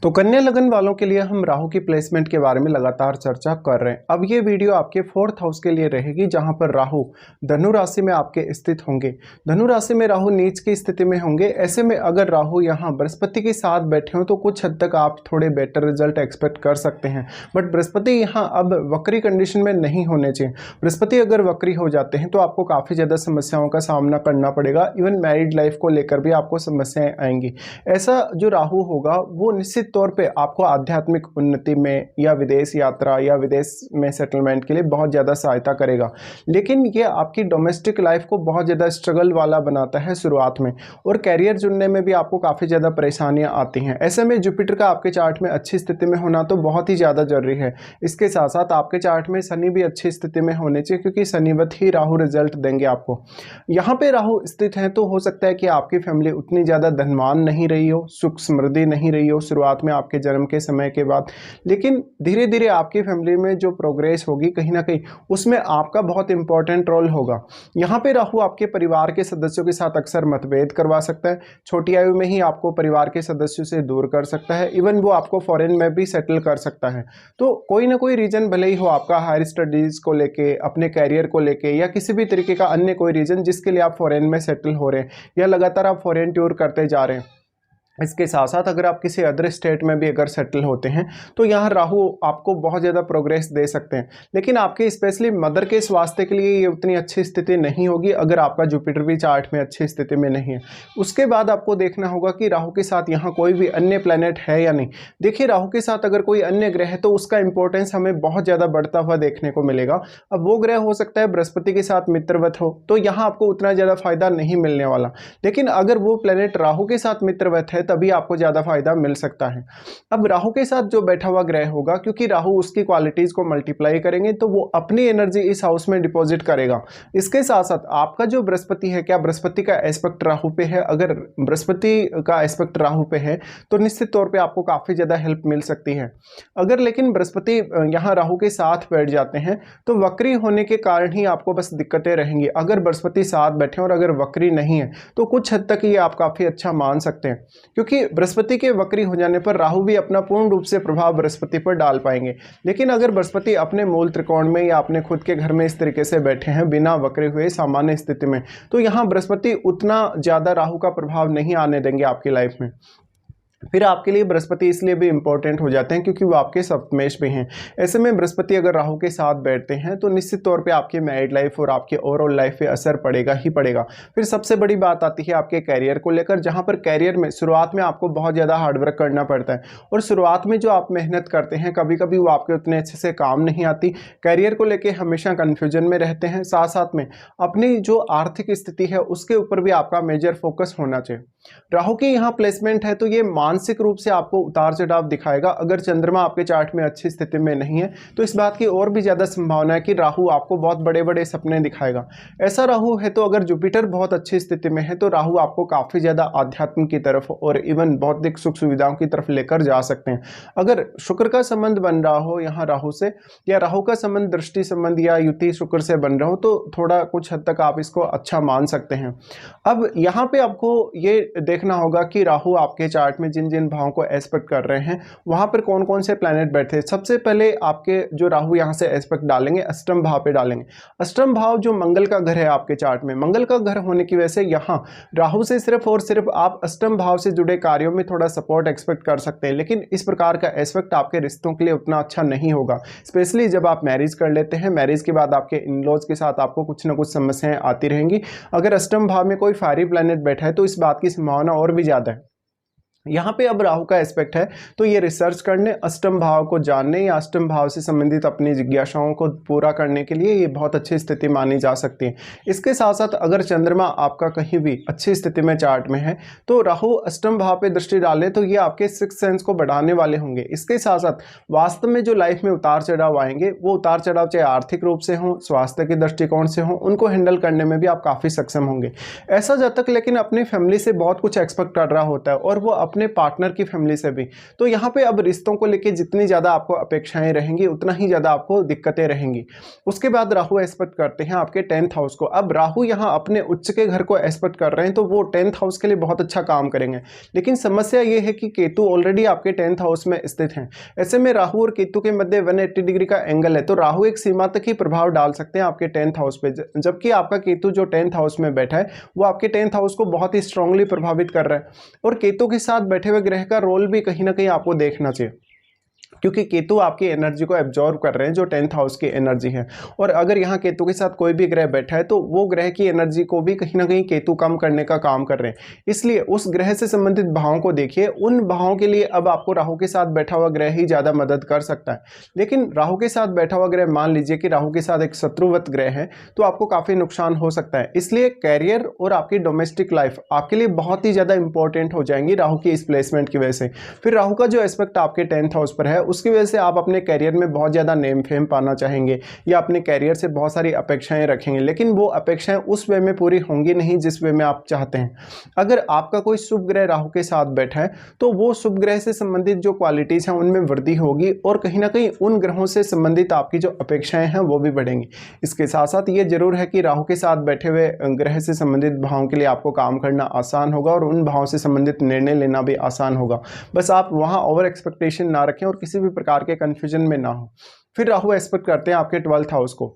तो कन्या लगन वालों के लिए हम राहु की प्लेसमेंट के बारे में लगातार चर्चा कर रहे हैं। अब ये वीडियो आपके 4th हाउस के लिए रहेगी, जहां पर राहु धनु राशि में आपके स्थित होंगे। धनु राशि में राहु नीच की स्थिति में होंगे। ऐसे में अगर राहु यहां बृहस्पति के साथ बैठे हो तो कुछ हद तक आप थोड़े बेटर रिजल्ट एक्सपेक्ट कर सकते हैं। बट बृहस्पति यहाँ अब वक्री कंडीशन में नहीं होने चाहिए। बृहस्पति अगर वक्री हो जाते हैं तो आपको काफ़ी ज़्यादा समस्याओं का सामना करना पड़ेगा। इवन मैरिड लाइफ को लेकर भी आपको समस्याएं आएंगी। ऐसा जो राहु होगा वो निश्चित तौर पे आपको आध्यात्मिक उन्नति में या विदेश यात्रा या विदेश में सेटलमेंट के लिए बहुत ज़्यादा सहायता करेगा। लेकिन ये आपकी डोमेस्टिक लाइफ को बहुत ज़्यादा स्ट्रगल वाला बनाता है शुरुआत में, और कैरियर चुनने में भी आपको काफ़ी ज़्यादा परेशानियां आती हैं। ऐसे में जुपिटर का आपके चार्ट में अच्छी स्थिति में होना तो बहुत ही ज़्यादा जरूरी है। इसके साथ साथ आपके चार्ट में शनि भी अच्छी स्थिति में होने चाहिए, क्योंकि शनिवत ही राहु रिजल्ट देंगे आपको। यहाँ पे राहु स्थित है तो हो सकता है कि आपकी फैमिली उतनी ज़्यादा धनवान नहीं रही हो, सुख समृद्धि नहीं रही हो शुरुआत में आपके जन्म के समय के बाद, लेकिन धीरे धीरे आपकी फैमिली में जो प्रोग्रेस होगी कहीं ना कहीं उसमें आपका बहुत इंपॉर्टेंट रोल होगा। यहाँ पे राहु आपके परिवार के सदस्यों के साथ अक्सर मतभेद करवा सकता है। छोटी आयु में ही आपको परिवार के सदस्यों से दूर कर सकता है। इवन वो आपको फॉरेन में भी सेटल कर सकता है। तो कोई ना कोई रीजन भले ही हो आपका, हायर स्टडीज़ को लेके, अपने कैरियर को लेके, या किसी भी तरीके का अन्य कोई रीजन जिसके लिए आप फॉरेन में सेटल हो रहे हैं या लगातार आप फॉरेन टूर करते जा रहे हैं। इसके साथ साथ अगर आप किसी अदर स्टेट में भी अगर सेटल होते हैं तो यहाँ राहु आपको बहुत ज़्यादा प्रोग्रेस दे सकते हैं। लेकिन आपके स्पेशली मदर के स्वास्थ्य के लिए ये उतनी अच्छी स्थिति नहीं होगी अगर आपका जुपिटर भी चार्ट में अच्छी स्थिति में नहीं है। उसके बाद आपको देखना होगा कि राहु के साथ यहाँ कोई भी अन्य प्लैनेट है या नहीं। देखिए, राहु के साथ अगर कोई अन्य ग्रह है तो उसका इंपॉर्टेंस हमें बहुत ज़्यादा बढ़ता हुआ देखने को मिलेगा। अब वो ग्रह हो सकता है बृहस्पति के साथ मित्रवत हो, तो यहाँ आपको उतना ज़्यादा फायदा नहीं मिलने वाला। लेकिन अगर वो प्लैनेट राहु के साथ मित्रवत है तभी आपको ज्यादा फायदा मिल सकता है। अब राहु के साथ जो बैठा हुआ ग्रह होगा, क्योंकि राहु उसकी क्वालिटीज को मल्टीप्लाई करेंगे तो वो अपनी एनर्जी इस हाउस में डिपॉजिट करेगा। इसके साथ साथ आपका जो बृहस्पति है, क्या बृहस्पति का एस्पेक्ट राहु पे है? अगर बृहस्पति का एस्पेक्ट राहु पे है तो निश्चित तौर पे आपको काफी ज्यादा हेल्प मिल सकती है। अगर लेकिन बृहस्पति यहाँ राहु के साथ बैठ जाते हैं तो वक्री होने के कारण ही आपको बस दिक्कतें रहेंगी। अगर बृहस्पति साथ बैठे और अगर वक्री नहीं है तो कुछ हद तक ये आप काफी अच्छा मान सकते हैं, क्योंकि बृहस्पति के वक्री हो जाने पर राहु भी अपना पूर्ण रूप से प्रभाव बृहस्पति पर डाल पाएंगे। लेकिन अगर बृहस्पति अपने मूल त्रिकोण में या अपने खुद के घर में इस तरीके से बैठे हैं बिना वक्रे हुए सामान्य स्थिति में, तो यहाँ बृहस्पति उतना ज्यादा राहु का प्रभाव नहीं आने देंगे आपकी लाइफ में। फिर आपके लिए बृहस्पति इसलिए भी इंपॉर्टेंट हो जाते हैं क्योंकि वो आपके सप्तमेश भी हैं। ऐसे में बृहस्पति अगर राहु के साथ बैठते हैं तो निश्चित तौर पे आपकी मैरिड लाइफ और आपके ओवरऑल लाइफ पे असर पड़ेगा ही पड़ेगा। फिर सबसे बड़ी बात आती है आपके कैरियर को लेकर, जहां पर कैरियर में शुरुआत में आपको बहुत ज़्यादा हार्डवर्क करना पड़ता है, और शुरुआत में जो आप मेहनत करते हैं कभी कभी वो आपके उतने अच्छे से काम नहीं आती। कैरियर को लेकर हमेशा कन्फ्यूजन में रहते हैं। साथ साथ में अपनी जो आर्थिक स्थिति है उसके ऊपर भी आपका मेजर फोकस होना चाहिए। राहु की यहाँ प्लेसमेंट है तो ये मानसिक रूप से आपको उतार चढ़ाव दिखाएगा। अगर चंद्रमा आपके चार्ट में अच्छी स्थिति में नहीं है तो इस बात की और भी ज्यादा संभावना है कि राहु आपको बहुत बड़े बड़े सपने दिखाएगा। ऐसा राहु है तो अगर जुपिटर बहुत अच्छी स्थिति में है तो राहु आपको काफी ज्यादा आध्यात्म की तरफ और इवन भौतिक सुख सुविधाओं की तरफ लेकर जा सकते हैं। अगर शुक्र का संबंध बन रहा हो यहाँ राहु से, या राहु का संबंध दृष्टि संबंध या युति शुक्र से बन रहा हो, तो थोड़ा कुछ हद तक आप इसको अच्छा मान सकते हैं। अब यहाँ पे आपको ये देखना होगा कि राहु आपके चार्ट में जिन जिन भावों को एस्पेक्ट कर रहे हैं वहां पर कौन कौन से प्लैनेट बैठे हैं। सबसे पहले आपके जो राहु यहां से एस्पेक्ट डालेंगे अष्टम भाव पे डालेंगे। अष्टम भाव जो मंगल का घर है आपके चार्ट में, मंगल का घर होने की वजह से यहाँ राहु से सिर्फ और सिर्फ आप अष्टम भाव से जुड़े कार्यों में थोड़ा सपोर्ट एक्सपेक्ट कर सकते हैं। लेकिन इस प्रकार का एस्पेक्ट आपके रिश्तों के लिए उतना अच्छा नहीं होगा, स्पेशली जब आप मैरिज कर लेते हैं। मैरिज के बाद आपके इन लॉज के साथ आपको कुछ ना कुछ समस्याएं आती रहेंगी। अगर अष्टम भाव में कोई फायरी प्लैनेट बैठा है तो इस बात की संभावना और भी ज्यादा है। यहाँ पे अब राहु का एस्पेक्ट है तो ये रिसर्च करने, अष्टम भाव को जानने या अष्टम भाव से संबंधित अपनी जिज्ञासाओं को पूरा करने के लिए ये बहुत अच्छी स्थिति मानी जा सकती है। इसके साथ साथ अगर चंद्रमा आपका कहीं भी अच्छी स्थिति में चार्ट में है तो राहु अष्टम भाव पे दृष्टि डाले तो ये आपके सिक्स सेंस को बढ़ाने वाले होंगे। इसके साथ साथ वास्तव में जो लाइफ में उतार चढ़ाव आएंगे वो उतार चढ़ाव चाहे आर्थिक रूप से हो, स्वास्थ्य के दृष्टिकोण से हो, उनको हैंडल करने में भी आप काफ़ी सक्षम होंगे। ऐसा जातक लेकिन अपनी फैमिली से बहुत कुछ एक्सपेक्ट कर रहा होता है और वो अपने पार्टनर की फैमिली से भी। तो यहाँ पे अब रिश्तों को लेके जितनी ज़्यादा आपको अपेक्षाएं रहेंगी उतना ही ज़्यादा आपको दिक्कतें रहेंगी। उसके बाद राहु एस्पेक्ट करते हैं आपके 10th हाउस को। अब राहु यहाँ अपने उच्च के घर को एस्पेक्ट कर रहे हैं, तो वो 10th हाउस के लिए बहुत अच्छा काम करेंगे। लेकिन समस्या ये है कि केतु ऑलरेडी आपके 10th हाउस में स्थित हैं। ऐसे में राहु और केतु के मध्य 180 डिग्री का एंगल है, तो राहु एक सीमा तक ही प्रभाव डाल सकते हैं आपके 10th हाउस पे, जबकि आपका केतु जो 10th हाउस में बैठा है वो आपके 10th हाउस को बहुत ही स्ट्रांगली प्रभावित कर रहा है। और केतु के साथ बैठे हुए ग्रह का रोल भी कहीं ना कहीं आपको देखना चाहिए, क्योंकि केतु आपकी एनर्जी को एब्जॉर्व कर रहे हैं जो 10th हाउस की एनर्जी है। और अगर यहाँ केतु के साथ कोई भी ग्रह बैठा है तो वो ग्रह की एनर्जी को भी कहीं ना कहीं केतु कम करने का काम कर रहे हैं। इसलिए उस ग्रह से संबंधित भावों को देखिए, उन भावों के लिए अब आपको राहु के साथ बैठा हुआ ग्रह ही ज़्यादा मदद कर सकता है। लेकिन राहु के साथ बैठा हुआ ग्रह, मान लीजिए कि राहु के साथ एक शत्रुवत ग्रह है, तो आपको काफ़ी नुकसान हो सकता है। इसलिए कैरियर और आपकी डोमेस्टिक लाइफ आपके लिए बहुत ही ज़्यादा इंपॉर्टेंट हो जाएंगी राहु की इस प्लेसमेंट की वजह से। फिर राहु का जो एस्पेक्ट आपके 10th हाउस पर है उसकी वजह से आप अपने कैरियर में बहुत ज़्यादा नेम फेम पाना चाहेंगे या अपने कैरियर से बहुत सारी अपेक्षाएं रखेंगे, लेकिन वो अपेक्षाएं उस वे में पूरी होंगी नहीं जिस वे में आप चाहते हैं। अगर आपका कोई शुभ ग्रह राहु के साथ बैठा है तो वो शुभ ग्रह से संबंधित जो क्वालिटीज़ हैं उनमें वृद्धि होगी और कहीं ना कहीं उन ग्रहों से संबंधित आपकी जो अपेक्षाएं हैं वो भी बढ़ेंगी। इसके साथ साथ ये जरूर है कि राहु के साथ बैठे हुए ग्रह से संबंधित भावों के लिए आपको काम करना आसान होगा और उन भावों से संबंधित निर्णय लेना भी आसान होगा। बस आप वहाँ ओवर एक्सपेक्टेशन ना रखें और किसी भी प्रकार के कंफ्यूजन में ना हो। फिर राहु एस्पेक्ट करते हैं आपके 12th हाउस को।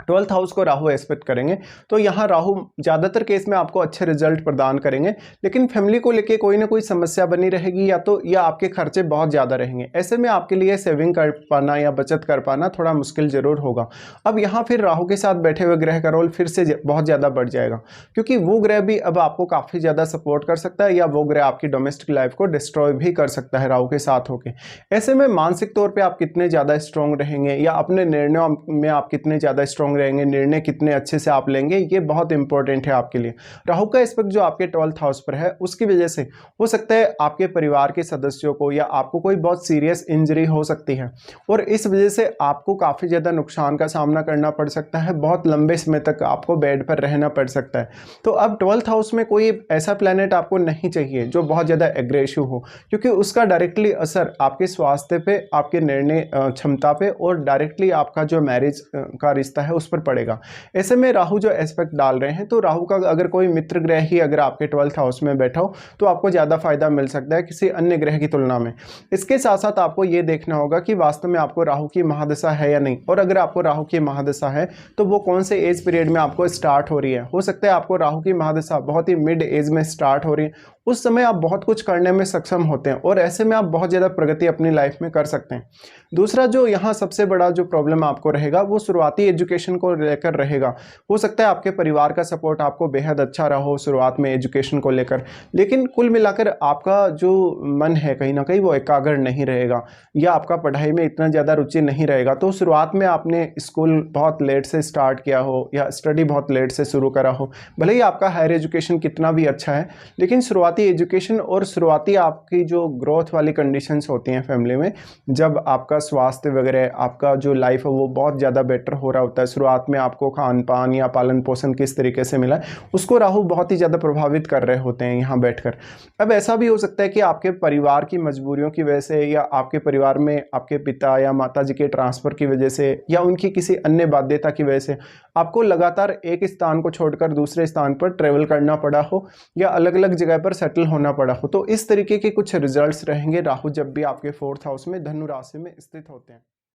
12th हाउस को राहु एस्पेक्ट करेंगे तो यहाँ राहु ज़्यादातर केस में आपको अच्छे रिजल्ट प्रदान करेंगे, लेकिन फैमिली को लेके कोई ना कोई समस्या बनी रहेगी या आपके खर्चे बहुत ज़्यादा रहेंगे। ऐसे में आपके लिए सेविंग कर पाना या बचत कर पाना थोड़ा मुश्किल ज़रूर होगा। अब यहाँ फिर राहु के साथ बैठे हुए ग्रह का रोल फिर से बहुत ज़्यादा बढ़ जाएगा, क्योंकि वो ग्रह भी अब आपको काफ़ी ज़्यादा सपोर्ट कर सकता है या वो ग्रह आपकी डोमेस्टिक लाइफ को डिस्ट्रॉय भी कर सकता है राहु के साथ होकर। ऐसे में मानसिक तौर पर आप कितने ज़्यादा स्ट्रॉन्ग रहेंगे या अपने निर्णयों में आप कितने ज़्यादा स्ट्रॉन्ग रहेंगे, निर्णय कितने अच्छे से आप लेंगे, ये बहुत इंपॉर्टेंट है आपके लिए। राहु का एस्पेक्ट जो आपके 12th हाउस पर है उसकी वजह से हो सकता है आपके परिवार के सदस्यों को या आपको कोई बहुत सीरियस इंजरी हो सकती है और इस वजह से आपको काफ़ी ज़्यादा नुकसान का सामना करना पड़ सकता है। बहुत लंबे समय तक आपको बेड पर रहना पड़ सकता है। तो अब 12th हाउस में कोई ऐसा प्लैनेट आपको नहीं चाहिए जो बहुत ज़्यादा एग्रेसिव हो, क्योंकि उसका डायरेक्टली असर आपके स्वास्थ्य पे, आपके निर्णय क्षमता पे और डायरेक्टली आपका जो मैरिज का रिश्ता है उस पर पड़ेगा। ऐसे में राहु जो एस्पेक्ट डाल रहे हैं, तो राहु का अगर कोई मित्र ग्रह ही अगर आपके 12th हाउस में बैठा हो तो आपको ज़्यादा फायदा मिल सकता है किसी अन्य ग्रह की तुलना में। इसके साथ साथ आपको ये देखना होगा कि वास्तव में आपको राहु की महादशा है या नहीं, और अगर आपको राहु की महादशा है तो वो कौन से एज पीरियड में आपको स्टार्ट हो रही है। हो सकता है आपको राहु की महादशा बहुत ही मिड एज में स्टार्ट हो रही है, उस समय आप बहुत कुछ करने में सक्षम होते हैं और ऐसे में आप बहुत ज़्यादा प्रगति अपनी लाइफ में कर सकते हैं। दूसरा जो यहाँ सबसे बड़ा जो प्रॉब्लम आपको रहेगा वो शुरुआती एजुकेशन को लेकर रहेगा। हो सकता है आपके परिवार का सपोर्ट आपको बेहद अच्छा रहा हो शुरुआत में एजुकेशन को लेकर, लेकिन कुल मिलाकर आपका जो मन है कहीं ना कहीं वो एकाग्र नहीं रहेगा या आपका पढ़ाई में इतना ज़्यादा रुचि नहीं रहेगा। तो शुरुआत में आपने स्कूल बहुत लेट से स्टार्ट किया हो या स्टडी बहुत लेट से शुरू करा हो, भले ही आपका हायर एजुकेशन कितना भी अच्छा है, लेकिन शुरुआती एजुकेशन और शुरुआती आपकी जो ग्रोथ वाली कंडीशंस होती हैं फैमिली में, जब आपका स्वास्थ्य वगैरह आपका जो लाइफ है वो बहुत ज़्यादा बेटर हो रहा होता है, शुरुआत में आपको खान पान या पालन पोषण किस तरीके से मिला उसको राहु बहुत ही ज़्यादा प्रभावित कर रहे होते हैं यहाँ बैठकर। अब ऐसा भी हो सकता है कि आपके परिवार की मजबूरियों की वजह से या आपके परिवार में आपके पिता या माता जी के ट्रांसफ़र की वजह से या उनकी किसी अन्य बाध्यता की वजह से आपको लगातार एक स्थान को छोड़कर दूसरे स्थान पर ट्रेवल करना पड़ा हो या अलग अलग जगह पर सेटल होना पड़ा हो। तो इस तरीके के कुछ रिजल्ट्स रहेंगे राहु जब भी आपके 4th हाउस में धनु राशि में स्थित होते हैं।